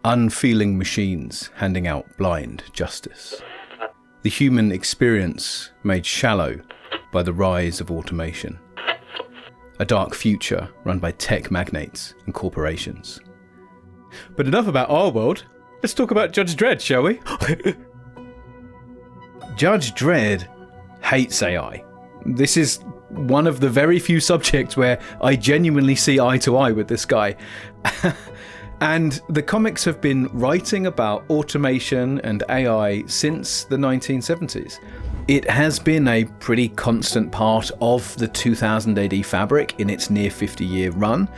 unfeeling machines handing out blind justice. The human experience made shallow by the rise of automation. A dark future run by tech magnates and corporations. But enough about our world. Let's talk about Judge Dredd, shall we? Judge Dredd hates AI. This is one of the very few subjects where I genuinely see eye to eye with this guy. And the comics have been writing about automation and AI since the 1970s. It has been a pretty constant part of the 2000 AD fabric in its near 50-year run.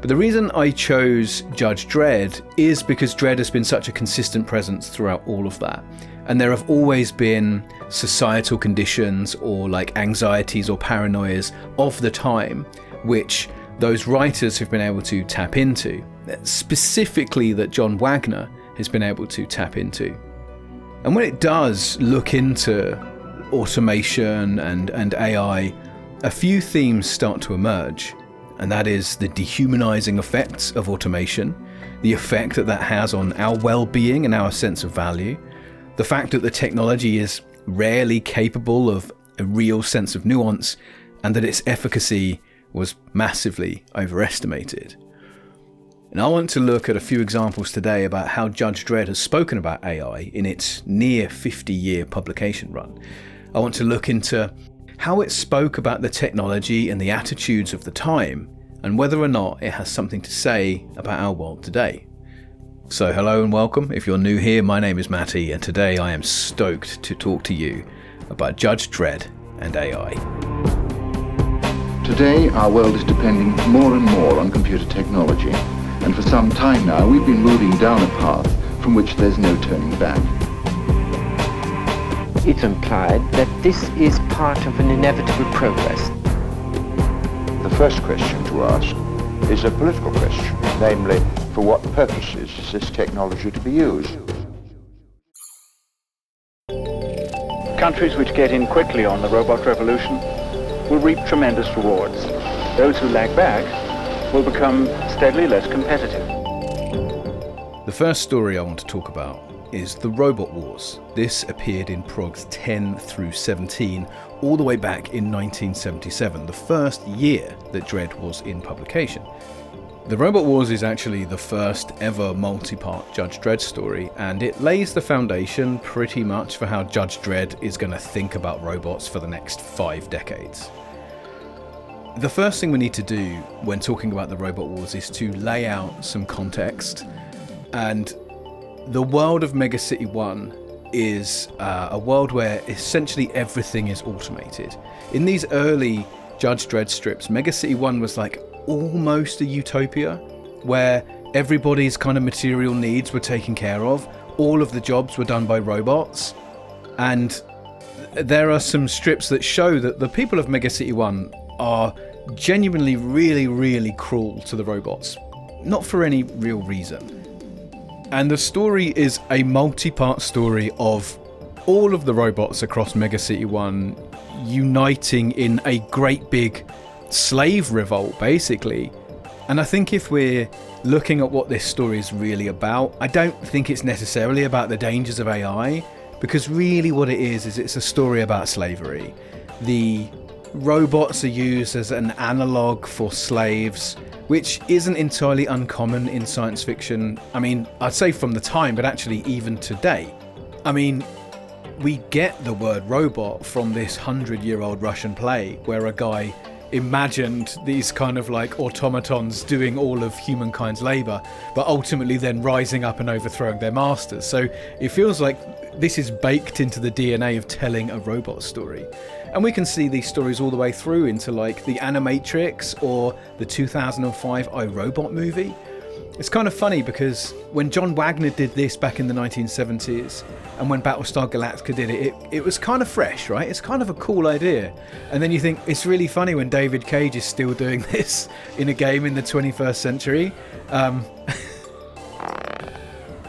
But the reason I chose Judge Dredd is because Dredd has been such a consistent presence throughout all of that. And there have always been societal conditions or like anxieties or paranoias of the time, which those writers have been able to tap into. Specifically that John Wagner has been able to tap into. And when it does look into automation and AI, a few themes start to emerge. And that is the dehumanizing effects of automation, the effect that has on our well-being and our sense of value, the fact that the technology is rarely capable of a real sense of nuance, and that its efficacy was massively overestimated. And I want to look at a few examples today about how Judge Dredd has spoken about AI in its near 50-year publication run. I want to look into how it spoke about the technology and the attitudes of the time, and whether or not it has something to say about our world today. So hello and welcome. If you're new here, my name is Matty, and today I am stoked to talk to you about Judge Dredd and AI. Today, our world is depending more and more on computer technology, and for some time now, we've been moving down a path from which there's no turning back. It's implied that this is part of an inevitable progress. The first question to ask is a political question, namely, for what purposes is this technology to be used? Countries which get in quickly on the robot revolution will reap tremendous rewards. Those who lag back will become steadily less competitive. The first story I want to talk about is the Robot Wars. This appeared in progs 10 through 17, all the way back in 1977, the first year that Dredd was in publication. The Robot Wars is actually the first ever multi-part Judge Dredd story, and it lays the foundation pretty much for how Judge Dredd is going to think about robots for the next 5 decades. The first thing we need to do when talking about the Robot Wars is to lay out some context. And the world of Mega City 1 is a world where essentially everything is automated. In these early Judge Dredd strips, Mega City 1 was like almost a utopia where everybody's kind of material needs were taken care of. All of the jobs were done by robots. And there are some strips that show that the people of Mega City 1 are genuinely really, really cruel to the robots. Not for any real reason. And the story is a multi-part story of all of the robots across Mega City 1 uniting in a great big slave revolt, basically. And I think if we're looking at what this story is really about, I don't think it's necessarily about the dangers of AI, because really what it is it's a story about slavery. The robots are used as an analogue for slaves, which isn't entirely uncommon in science fiction. I mean, I'd say from the time, but actually even today. I mean, we get the word robot from this 100-year-old Russian play where a guy imagined these kind of like automatons doing all of humankind's labour, but ultimately then rising up and overthrowing their masters. So it feels like this is baked into the DNA of telling a robot story. And we can see these stories all the way through into like the Animatrix or the 2005 iRobot movie. It's kind of funny because when John Wagner did this back in the 1970s and when Battlestar Galactica did it, it was kind of fresh, right? It's kind of a cool idea. And then you think it's really funny when David Cage is still doing this in a game in the 21st century.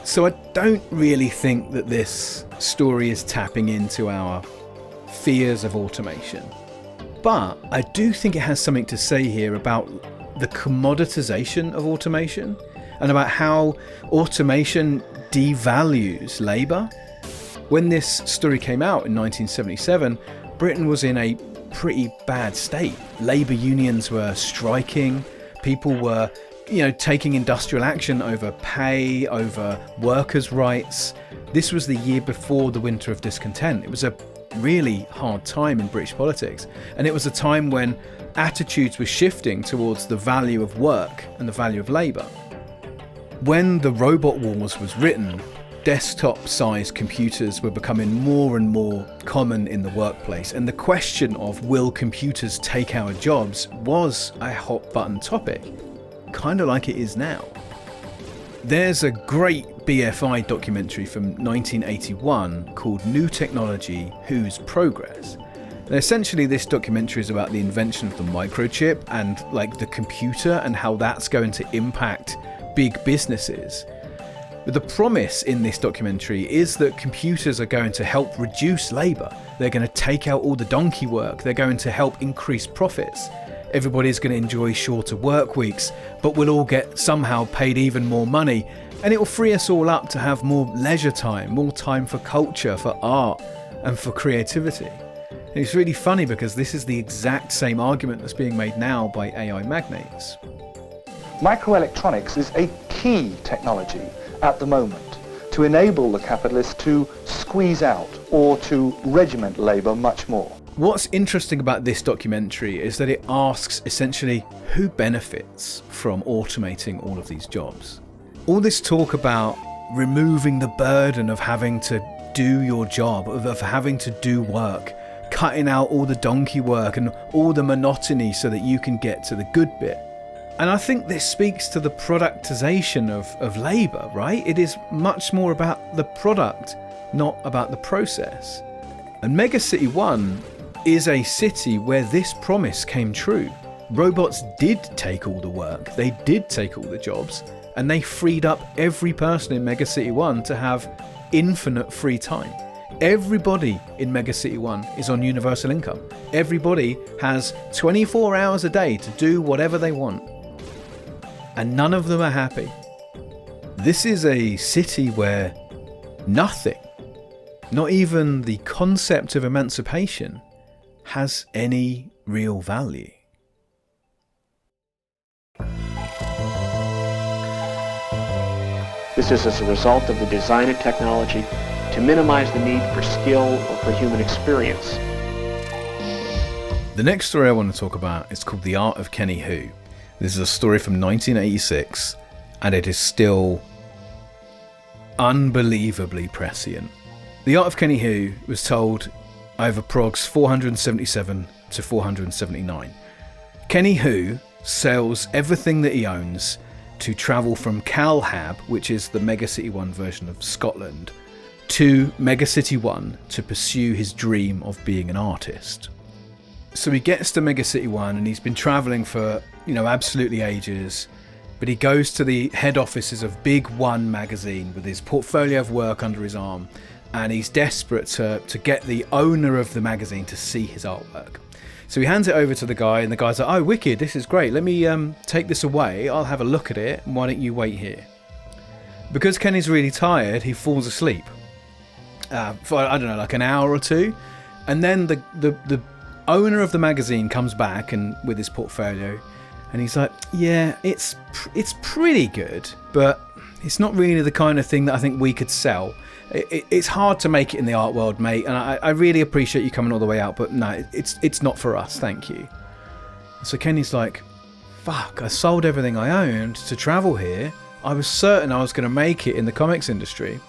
So I don't really think that this story is tapping into our fears of automation. But I do think it has something to say here about the commoditization of automation. and about how automation devalues labour. When this story came out in 1977, Britain was in a pretty bad state. Labour unions were striking, people were, taking industrial action over pay, over workers' rights. This was the year before the Winter of Discontent. It was a really hard time in British politics, and it was a time when attitudes were shifting towards the value of work and the value of labour. When The Robot Wars was written, desktop-sized computers were becoming more and more common in the workplace, and the question of will computers take our jobs was a hot-button topic, kind of like it is now. There's a great BFI documentary from 1981 called New Technology, Whose Progress? And essentially this documentary is about the invention of the microchip and the computer and how that's going to impact big businesses. But the promise in this documentary is that computers are going to help reduce labour. They're going to take out all the donkey work. They're going to help increase profits. Everybody's going to enjoy shorter work weeks, but we'll all get somehow paid even more money. And it will free us all up to have more leisure time, more time for culture, for art, and for creativity. And it's really funny because this is the exact same argument that's being made now by AI magnates. Microelectronics is a key technology at the moment to enable the capitalists to squeeze out or to regiment labour much more. What's interesting about this documentary is that it asks essentially who benefits from automating all of these jobs. All this talk about removing the burden of having to do your job, of having to do work, cutting out all the donkey work and all the monotony so that you can get to the good bit. And I think this speaks to the productization of labour, right? It is much more about the product, not about the process. And Megacity 1 is a city where this promise came true. Robots did take all the work, they did take all the jobs, and they freed up every person in Megacity 1 to have infinite free time. Everybody in Megacity 1 is on universal income. Everybody has 24 hours a day to do whatever they want. And none of them are happy. This is a city where nothing, not even the concept of emancipation, has any real value. This is as a result of the design of technology to minimize the need for skill or for human experience. The next story I want to talk about is called The Art of Kenny Who. This is a story from 1986, and it is still unbelievably prescient. The Art of Kenny Who was told over progs 477 to 479. Kenny Who sells everything that he owns to travel from Calhab, which is the Megacity 1 version of Scotland, to Megacity 1 to pursue his dream of being an artist. So he gets to Megacity 1 and he's been travelling for, absolutely ages, but he goes to the head offices of Big One magazine with his portfolio of work under his arm, and he's desperate to get the owner of the magazine to see his artwork. So he hands it over to the guy, and the guy's like, "Oh, wicked, this is great. Let me take this away. I'll have a look at it. Why don't you wait here?" Because Kenny's really tired, he falls asleep for, an hour or two. And then the owner of the magazine comes back and with his portfolio, and he's like, "Yeah, it's pretty good, but it's not really the kind of thing that I think we could sell. It's hard to make it in the art world, mate, and I really appreciate you coming all the way out, but no, it's not for us, thank you." So Kenny's like, "Fuck, I sold everything I owned to travel here. I was certain I was going to make it in the comics industry."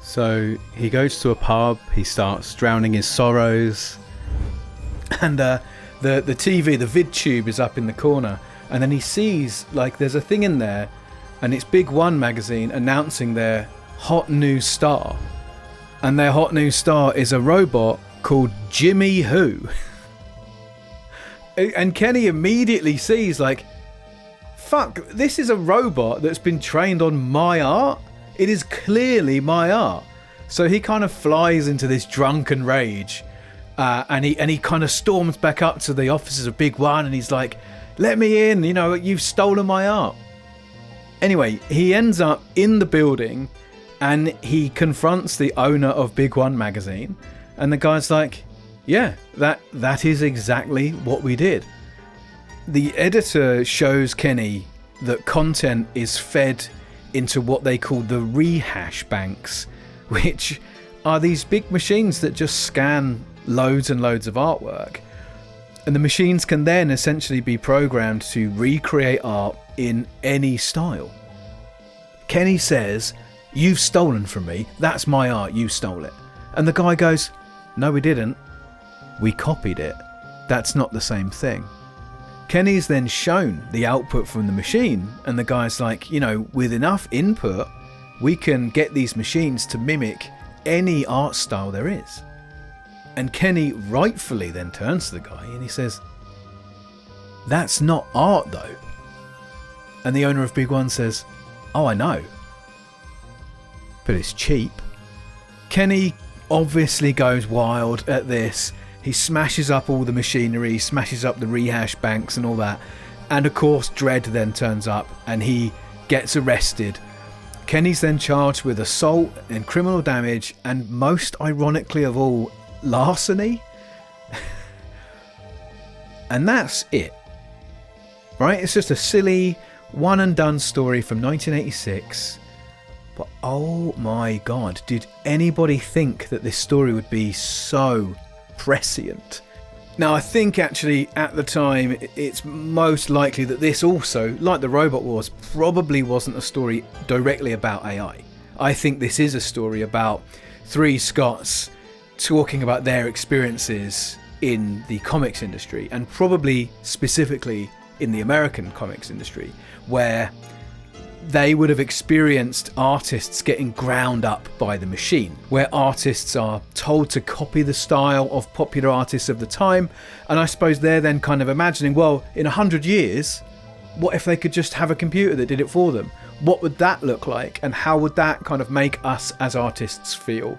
So he goes to a pub, he starts drowning his sorrows, and the TV, the vid tube is up in the corner, and then he sees, there's a thing in there, and it's Big One magazine announcing their hot new star, and their hot new star is a robot called Jimmy Who. And Kenny immediately sees, fuck, this is a robot that's been trained on my art. It is clearly my art. So he kind of flies into this drunken rage, and he kind of storms back up to the offices of Big One, and he's like, "Let me in, you've stolen my art." Anyway, he ends up in the building and he confronts the owner of Big One magazine, and the guy's like, yeah, that is exactly what we did. The editor shows Kenny that content is fed into what they call the rehash banks, which are these big machines that just scan loads and loads of artwork. And the machines can then essentially be programmed to recreate art in any style. Kenny says, "You've stolen from me. That's my art. You stole it." And the guy goes, "No, we didn't. We copied it. That's not the same thing." Kenny's then shown the output from the machine, and the guy's like, with enough input, we can get these machines to mimic any art style there is. And Kenny rightfully then turns to the guy and he says, "That's not art though." And the owner of Big One says, "Oh, I know, but it's cheap." Kenny obviously goes wild at this. He smashes up all the machinery, smashes up the rehash banks and all that. And of course, Dredd then turns up and he gets arrested. Kenny's then charged with assault and criminal damage, and most ironically of all, larceny. And that's it. Right? It's just a silly one and done story from 1986. But oh my god, did anybody think that this story would be so prescient? Now, I think actually at the time it's most likely that this also, like the Robot Wars, probably wasn't a story directly about AI. I think this is a story about three Scots talking about their experiences in the comics industry, and probably specifically in the American comics industry, where they would have experienced artists getting ground up by the machine, where artists are told to copy the style of popular artists of the time. And I suppose they're then kind of imagining, well, in 100 years, what if they could just have a computer that did it for them? What would that look like? And how would that kind of make us as artists feel?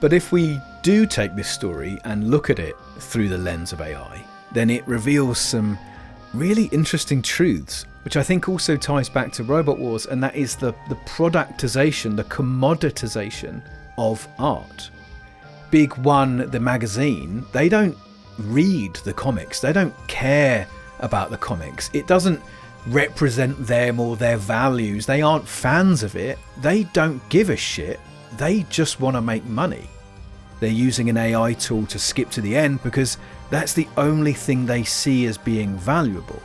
But if we do take this story and look at it through the lens of AI, then it reveals some really interesting truths, which I think also ties back to Robot Wars, and that is the productization, the commoditization of art. Big One, the magazine, they don't read the comics, they don't care about the comics, it doesn't represent them or their values, they aren't fans of it, they don't give a shit, they just want to make money. They're using an AI tool to skip to the end because that's the only thing they see as being valuable.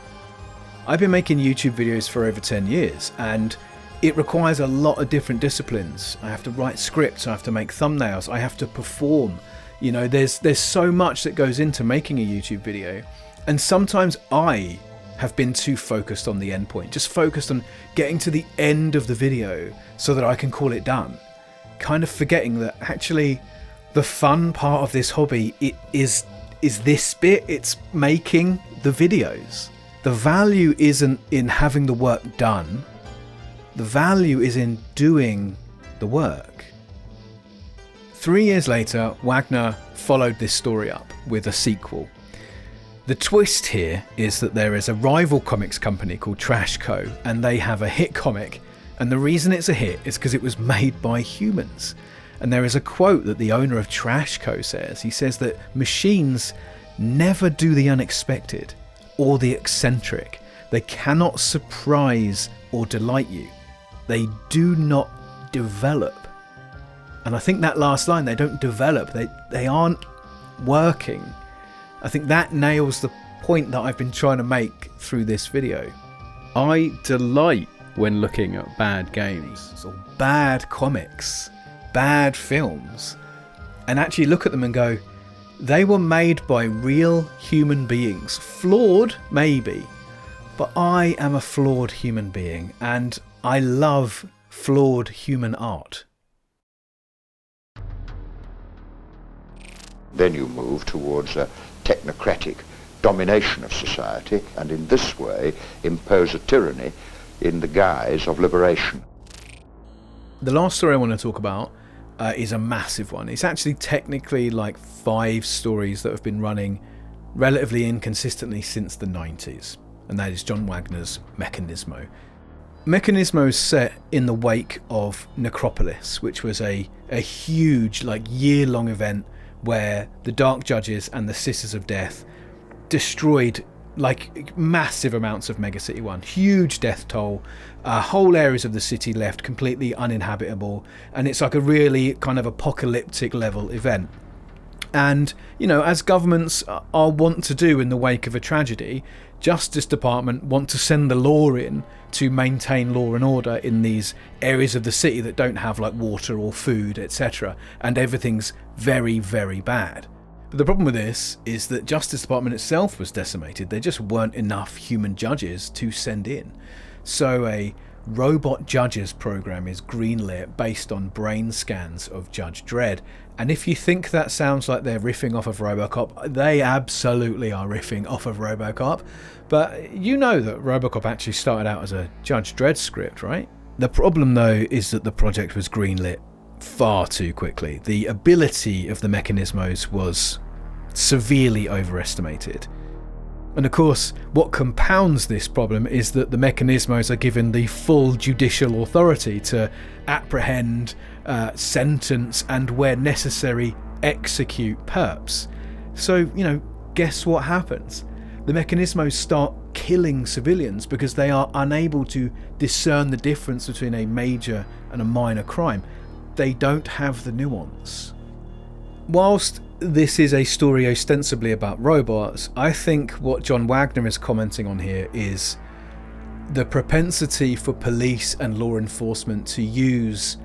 I've been making YouTube videos for over 10 years, and it requires a lot of different disciplines. I have to write scripts, I have to make thumbnails, I have to perform. There's so much that goes into making a YouTube video, and sometimes I have been too focused on the end point, just focused on getting to the end of the video so that I can call it done, kind of forgetting that actually the fun part of this hobby is this bit. It's making the videos. The value isn't in having the work done. The value is in doing the work. 3 years later, Wagner followed this story up with a sequel. The twist here is that there is a rival comics company called Trash Co, and they have a hit comic, and the reason it's a hit is because it was made by humans. And there is a quote that the owner of Trash Co says. He says that machines never do the unexpected or the eccentric. They cannot surprise or delight you. They do not develop. And I think that last line, they don't develop, they aren't working. I think that nails the point that I've been trying to make through this video. I delight when looking at bad games or bad comics, bad films, and actually look at them and go, they were made by real human beings. Flawed, maybe, but I am a flawed human being, and I love flawed human art. Then you move towards a technocratic domination of society, and in this way impose a tyranny in the guise of liberation. The last story I want to talk about is a massive one. It's actually technically like 5 stories that have been running relatively inconsistently since the 90s, and that is John Wagner's Mechanismo. Mechanismo is set in the wake of Necropolis, which was a huge, like, year-long event where the Dark Judges and the Sisters of Death destroyed, like, massive amounts of Megacity 1. Huge death toll. Whole areas of the city left completely uninhabitable, and it's like a really kind of apocalyptic level event. And, you know, as governments are wont to do in the wake of a tragedy, Justice Department want to send the law in to maintain law and order in these areas of the city that don't have, like, water or food, etc. And everything's very, very bad. But the problem with this is that Justice Department itself was decimated. There just weren't enough human judges to send in. So a robot judges program is greenlit based on brain scans of Judge Dredd. And if you think that sounds like they're riffing off of RoboCop, they absolutely are riffing off of RoboCop. But you know that RoboCop actually started out as a Judge Dredd script, right? The problem, though, is that the project was greenlit far too quickly. The ability of the Mechanismos was severely overestimated. And of course, what compounds this problem is that the Mechanismos are given the full judicial authority to apprehend, sentence, and where necessary, execute perps. So, you know, guess what happens? The Mechanismos start killing civilians because they are unable to discern the difference between a major and a minor crime. They don't have the nuance. Whilst this is a story ostensibly about robots, I think what John Wagner is commenting on here is the propensity for police and law enforcement to use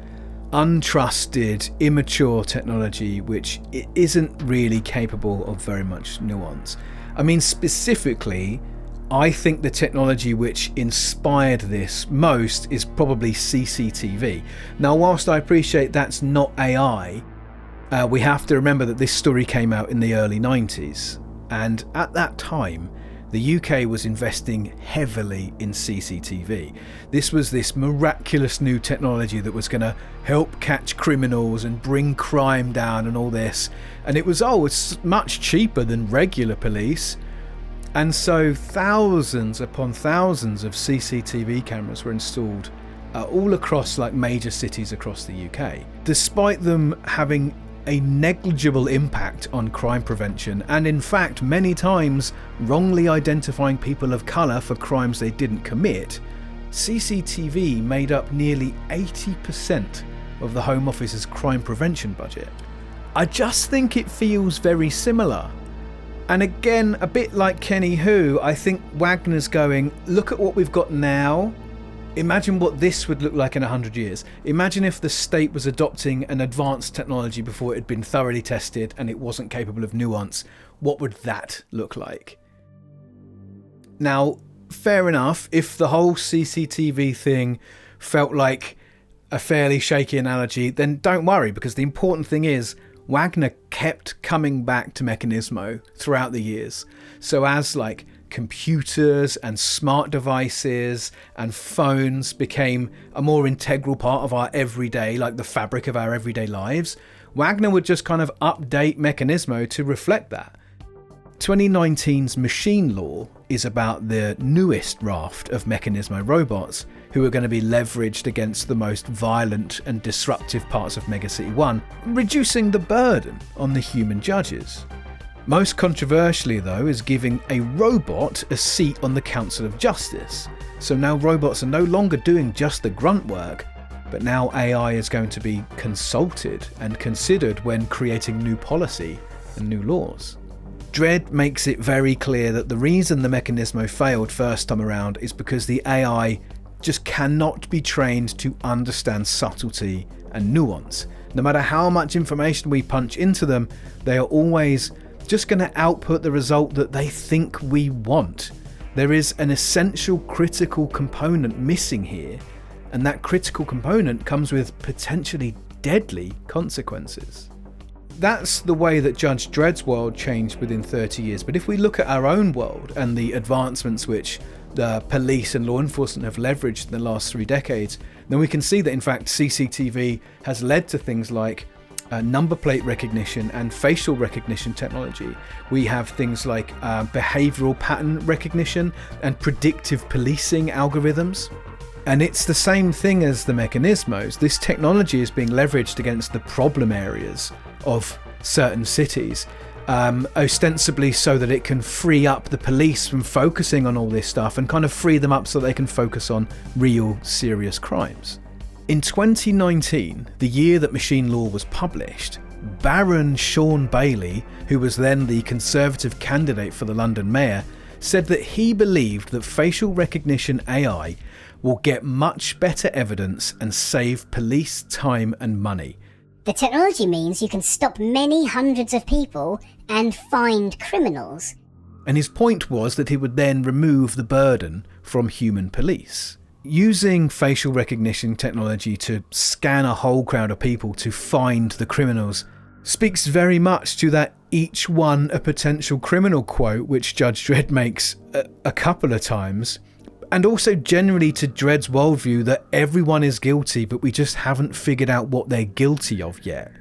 untrusted, immature technology which isn't really capable of very much nuance. I mean, specifically, I think the technology which inspired this most is probably CCTV. Now, whilst I appreciate that's not AI, we have to remember that this story came out in the early 90s, and at that time the UK was investing heavily in CCTV. This was this miraculous new technology that was going to help catch criminals and bring crime down and all this, and it was much cheaper than regular police. And so thousands upon thousands of CCTV cameras were installed all across, like, major cities across the UK, despite them having a negligible impact on crime prevention, and in fact many times wrongly identifying people of colour for crimes they didn't commit. CCTV made up nearly 80% of the Home Office's crime prevention budget. I just think it feels very similar. And again, a bit like Kenny Who, I think Wagner's going, look at what we've got now. Imagine what this would look like in 100 years. Imagine if the state was adopting an advanced technology before it had been thoroughly tested and it wasn't capable of nuance. What would that look like? Now, fair enough, if the whole CCTV thing felt like a fairly shaky analogy, then don't worry, because the important thing is Wagner kept coming back to Mechanismo throughout the years. So as, like, computers and smart devices and phones became a more integral part of our everyday, like the fabric of our everyday lives, Wagner would just kind of update Mechanismo to reflect that. 2019's Machine Law is about the newest raft of Mechanismo robots who are going to be leveraged against the most violent and disruptive parts of Megacity 1, reducing the burden on the human judges. Most controversially, though, is giving a robot a seat on the Council of Justice. So now robots are no longer doing just the grunt work, but now AI is going to be consulted and considered when creating new policy and new laws. Dredd makes it very clear that the reason the Mechanismo failed first time around is because the AI just cannot be trained to understand subtlety and nuance. No matter how much information we punch into them, they are always just going to output the result that they think we want. There is an essential critical component missing here, and that critical component comes with potentially deadly consequences. That's the way that Judge Dredd's world changed within 30 years, but if we look at our own world and the advancements which the police and law enforcement have leveraged in the last 3 decades, then we can see that in fact CCTV has led to things like number plate recognition and facial recognition technology. We have things like behavioural pattern recognition and predictive policing algorithms. And it's the same thing as the Mechanismos. This technology is being leveraged against the problem areas of certain cities, ostensibly so that it can free up the police from focusing on all this stuff and kind of free them up so they can focus on real serious crimes. In 2019, the year that Machine Law was published, Baron Sean Bailey, who was then the Conservative candidate for the London mayor, said that he believed that facial recognition AI will get much better evidence and save police time and money. The technology means you can stop many hundreds of people and find criminals. And his point was that he would then remove the burden from human police. Using facial recognition technology to scan a whole crowd of people to find the criminals speaks very much to that each one a potential criminal quote which Judge Dredd makes a couple of times, and also generally to Dredd's worldview that everyone is guilty but we just haven't figured out what they're guilty of yet.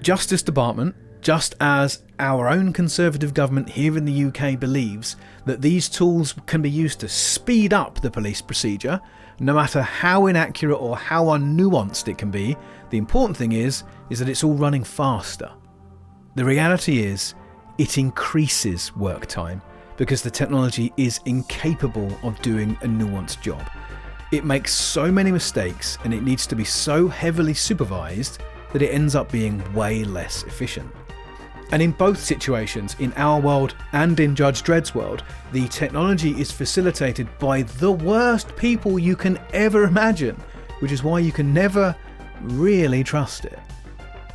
Justice Department, just as our own Conservative government here in the UK believes that these tools can be used to speed up the police procedure, no matter how inaccurate or how unnuanced it can be, the important thing is that it's all running faster. The reality is, it increases work time because the technology is incapable of doing a nuanced job. It makes so many mistakes and it needs to be so heavily supervised that it ends up being way less efficient. And in both situations, in our world and in Judge Dredd's world, the technology is facilitated by the worst people you can ever imagine, which is why you can never really trust it.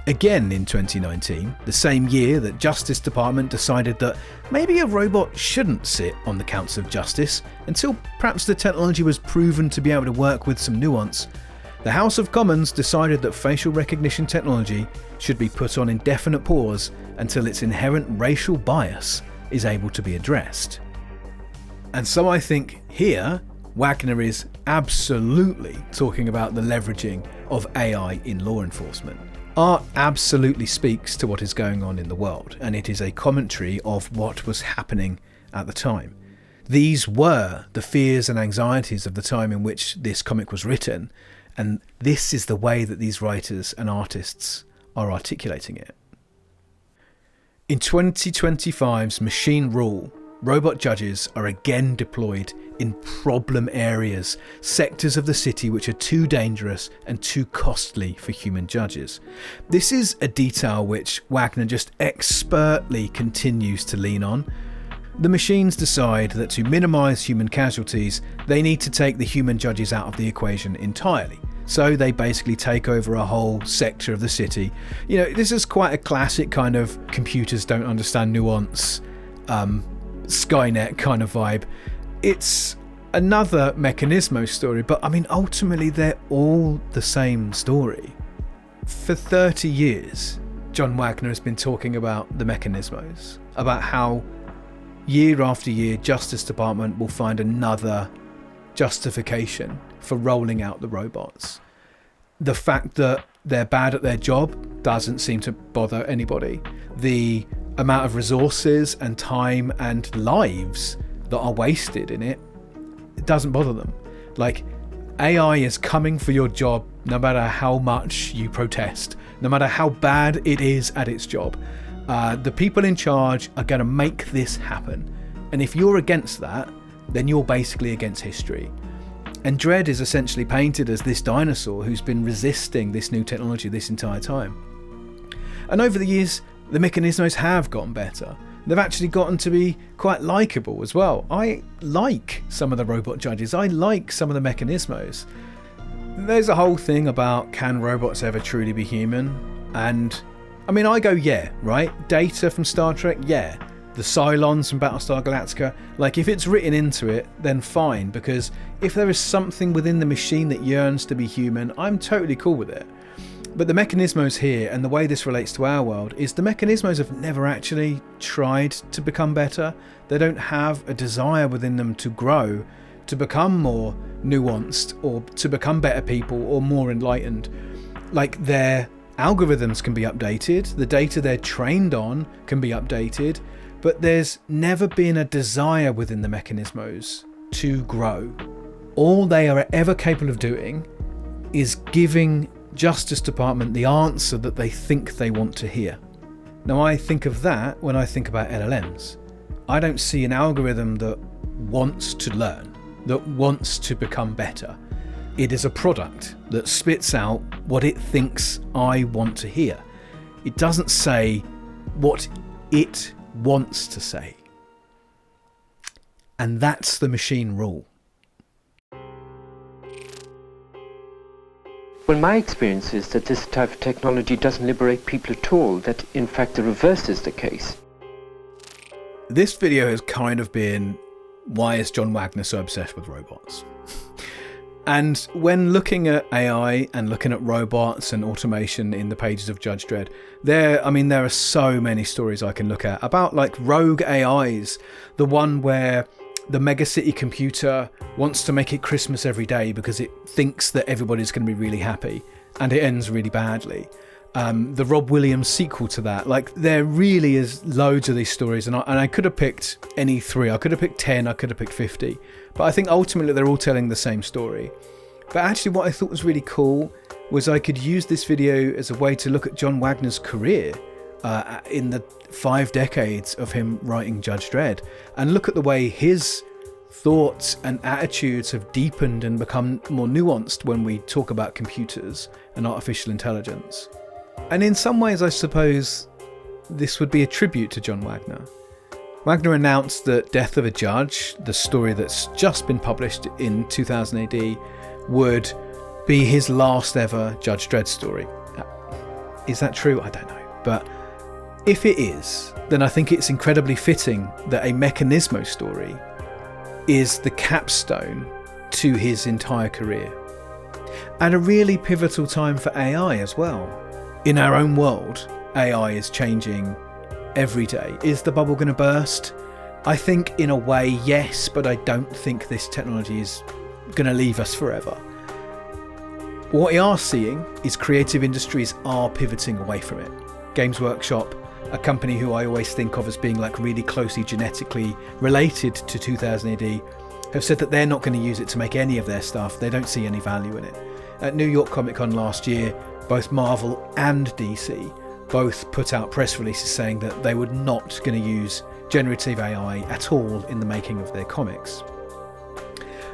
Again in 2019, the same year that Justice Department decided that maybe a robot shouldn't sit on the counts of justice until perhaps the technology was proven to be able to work with some nuance, the House of Commons decided that facial recognition technology should be put on indefinite pause until its inherent racial bias is able to be addressed. And so I think here, Wagner is absolutely talking about the leveraging of AI in law enforcement. Art absolutely speaks to what is going on in the world, and it is a commentary of what was happening at the time. These were the fears and anxieties of the time in which this comic was written, and this is the way that these writers and artists are articulating it. In 2025's Machine Rule, robot judges are again deployed in problem areas, sectors of the city which are too dangerous and too costly for human judges. This is a detail which Wagner just expertly continues to lean on. The machines decide that to minimise human casualties, they need to take the human judges out of the equation entirely. So they basically take over a whole sector of the city. You know, this is quite a classic kind of computers don't understand nuance, Skynet kind of vibe. It's another Mechanismo story, but I mean, ultimately they're all the same story. For 30 years, John Wagner has been talking about the Mechanismos, about how year after year, Justice Department will find another justification for rolling out the robots. The fact that they're bad at their job doesn't seem to bother anybody. The amount of resources and time and lives that are wasted in it doesn't bother them. Like, AI is coming for your job no matter how much you protest, no matter how bad it is at its job. The people in charge are going to make this happen. And if you're against that, then you're basically against history. And Dredd is essentially painted as this dinosaur who's been resisting this new technology this entire time. And over the years, the Mechanismos have gotten better. They've actually gotten to be quite likeable as well. I like some of the robot judges. I like some of the Mechanismos. There's a whole thing about, can robots ever truly be human? And I mean, I go, yeah, right? Data from Star Trek, yeah. The Cylons from Battlestar Galactica, like, if it's written into it, then fine, because if there is something within the machine that yearns to be human, I'm totally cool with it. But the Mechanismos here, and the way this relates to our world, is the Mechanismos have never actually tried to become better. They don't have a desire within them to grow, to become more nuanced, or to become better people, or more enlightened. Like, their algorithms can be updated, the data they're trained on can be updated, but there's never been a desire within the Mechanismos to grow. all they are ever capable of doing is giving Justice Department the answer that they think they want to hear. Now, I think of that when I think about LLMs. I don't see an algorithm that wants to learn, that wants to become better. It is a product that spits out what it thinks I want to hear. It doesn't say what it wants to say. And that's the machine rule. Well, my experience is that this type of technology doesn't liberate people at all, that in fact the reverse is the case. This video has kind of been, why is John Wagner so obsessed with robots? And when looking at AI and looking at robots and automation in the pages of Judge Dredd, there are so many stories I can look at about like rogue AIs, the one where the megacity computer wants to make it Christmas every day because it thinks that everybody's going to be really happy, and it ends really badly. The Rob Williams sequel to that, like there really is loads of these stories, and I could have picked any 3. I could have picked 10, I could have picked 50, but I think ultimately they're all telling the same story. But actually what I thought was really cool was I could use this video as a way to look at John Wagner's career in the 5 decades of him writing Judge Dredd, and look at the way his thoughts and attitudes have deepened and become more nuanced when we talk about computers and artificial intelligence. And in some ways, I suppose this would be a tribute to John Wagner. Wagner announced that Death of a Judge, the story that's just been published in 2000 AD, would be his last ever Judge Dredd story. Is that true? I don't know. But if it is, then I think it's incredibly fitting that a Mechanismo story is the capstone to his entire career. And a really pivotal time for AI as well. In our own world, AI is changing every day. Is the bubble going to burst? I think in a way, yes, but I don't think this technology is going to leave us forever. What we are seeing is creative industries are pivoting away from it. Games Workshop, a company who I always think of as being like really closely genetically related to 2000 AD, have said that they're not going to use it to make any of their stuff. They don't see any value in it. At New York Comic Con last year, both Marvel and DC both put out press releases saying that they were not going to use generative AI at all in the making of their comics.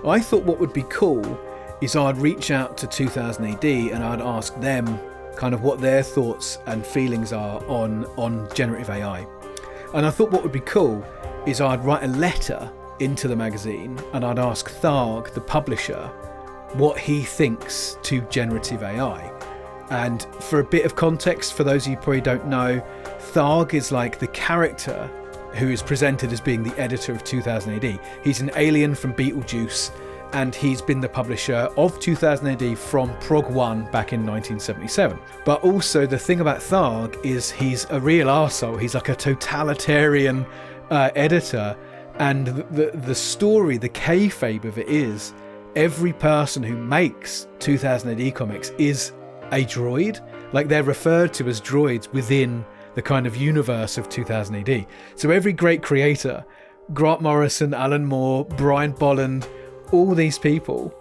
I thought what would be cool is I'd reach out to 2000 AD and I'd ask them kind of what their thoughts and feelings are on generative AI. And I thought what would be cool is I'd write a letter into the magazine and I'd ask Tharg, the publisher, what he thinks to generative AI. And for a bit of context, for those of you who probably don't know, Tharg is like the character who is presented as being the editor of 2000 AD. He's an alien from Beetlejuice, and he's been the publisher of 2000 AD from Prog 1 back in 1977. But also the thing about Tharg is he's a real arsehole. He's like a totalitarian editor, and the story, the kayfabe of it is, every person who makes 2000 AD comics is a droid. Like they're referred to as droids within the kind of universe of 2000 AD. So every great creator, Grant Morrison, Alan Moore, Brian Bolland, all these people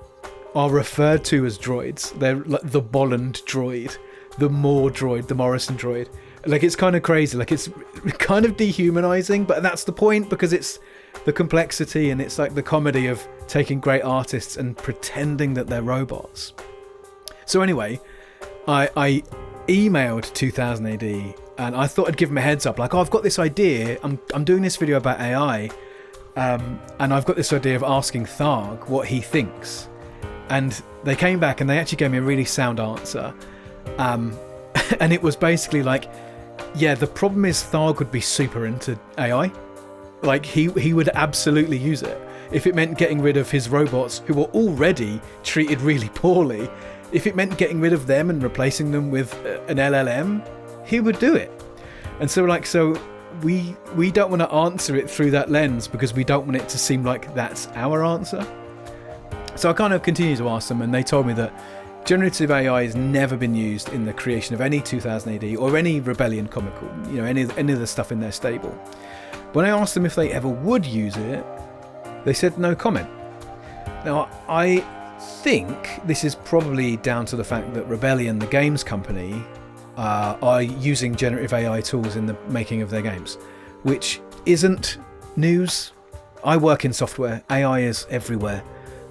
are referred to as droids. They're like the Bolland droid, the Moore droid, the Morrison droid. Like it's kind of crazy. Like it's kind of dehumanizing, but that's the point, because it's the complexity and it's like the comedy of taking great artists and pretending that they're robots. So anyway, I emailed 2000 AD and I thought I'd give him a heads up, like, oh, I've got this idea, I'm doing this video about AI, and I've got this idea of asking Tharg what he thinks. And they came back and they actually gave me a really sound answer. And it was basically like, yeah, the problem is Tharg would be super into AI. Like he would absolutely use it. If it meant getting rid of his robots who were already treated really poorly, if it meant getting rid of them and replacing them with an LLM, he would do it. And so we don't want to answer it through that lens because we don't want it to seem like that's our answer. So I kind of continued to ask them, and they told me that generative AI has never been used in the creation of any 2000 AD or any Rebellion comical, any of the stuff in their stable. When I asked them if they ever would use it, they said no comment. Now, I think this is probably down to the fact that Rebellion, the games company, are using generative AI tools in the making of their games, which isn't news. I work in software. AI is everywhere.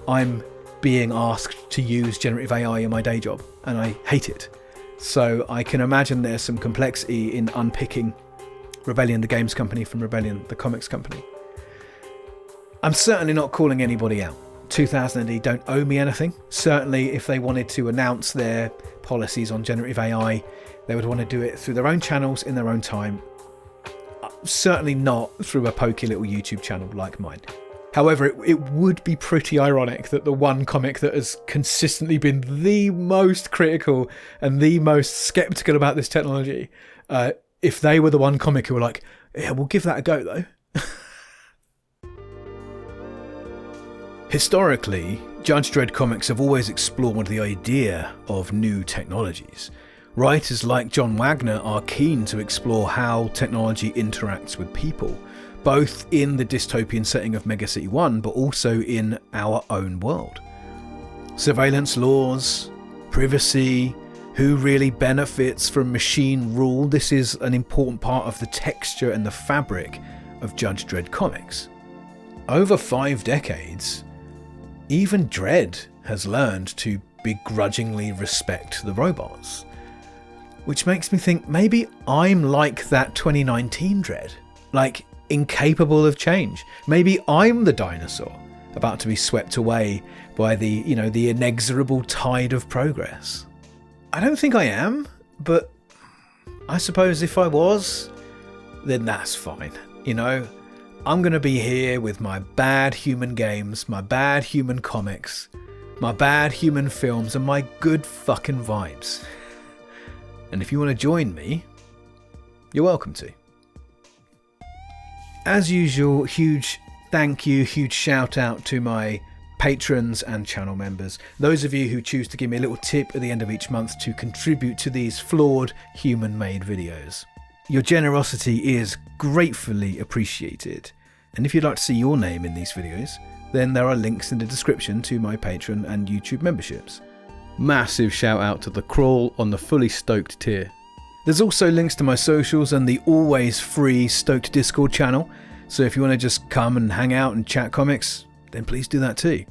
I'm being asked to use generative AI in my day job, and I hate it. So I can imagine there's some complexity in unpicking Rebellion, the games company, from Rebellion, the comics company. I'm certainly not calling anybody out. 2000 AD don't owe me anything. Certainly, if they wanted to announce their policies on generative AI, they would want to do it through their own channels in their own time. Certainly not through a pokey little YouTube channel like mine. However, it would be pretty ironic that the one comic that has consistently been the most critical and the most skeptical about this technology, if they were the one comic who were like, yeah, we'll give that a go though. Historically, Judge Dredd comics have always explored the idea of new technologies. Writers like John Wagner are keen to explore how technology interacts with people, both in the dystopian setting of Megacity 1, but also in our own world. Surveillance laws, privacy, who really benefits from machine rule, this is an important part of the texture and the fabric of Judge Dredd comics. Over 5 decades, even Dredd has learned to begrudgingly respect the robots. Which makes me think maybe I'm like that 2019 Dredd, like incapable of change. Maybe I'm the dinosaur about to be swept away by the inexorable tide of progress. I don't think I am, but I suppose if I was, then that's fine. I'm going to be here with my bad human games, my bad human comics, my bad human films, and my good fucking vibes. And if you want to join me, you're welcome to. As usual, huge thank you, huge shout out to my patrons and channel members. Those of you who choose to give me a little tip at the end of each month to contribute to these flawed human-made videos. Your generosity is gratefully appreciated. And if you'd like to see your name in these videos, then there are links in the description to my Patreon and YouTube memberships. Massive shout out to the crawl on the fully Stoked tier. There's also links to my socials and the always free Stoked Discord channel, so if you want to just come and hang out and chat comics, then please do that too.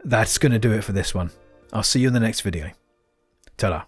That's going to do it for this one. I'll see you in the next video. Ta-da.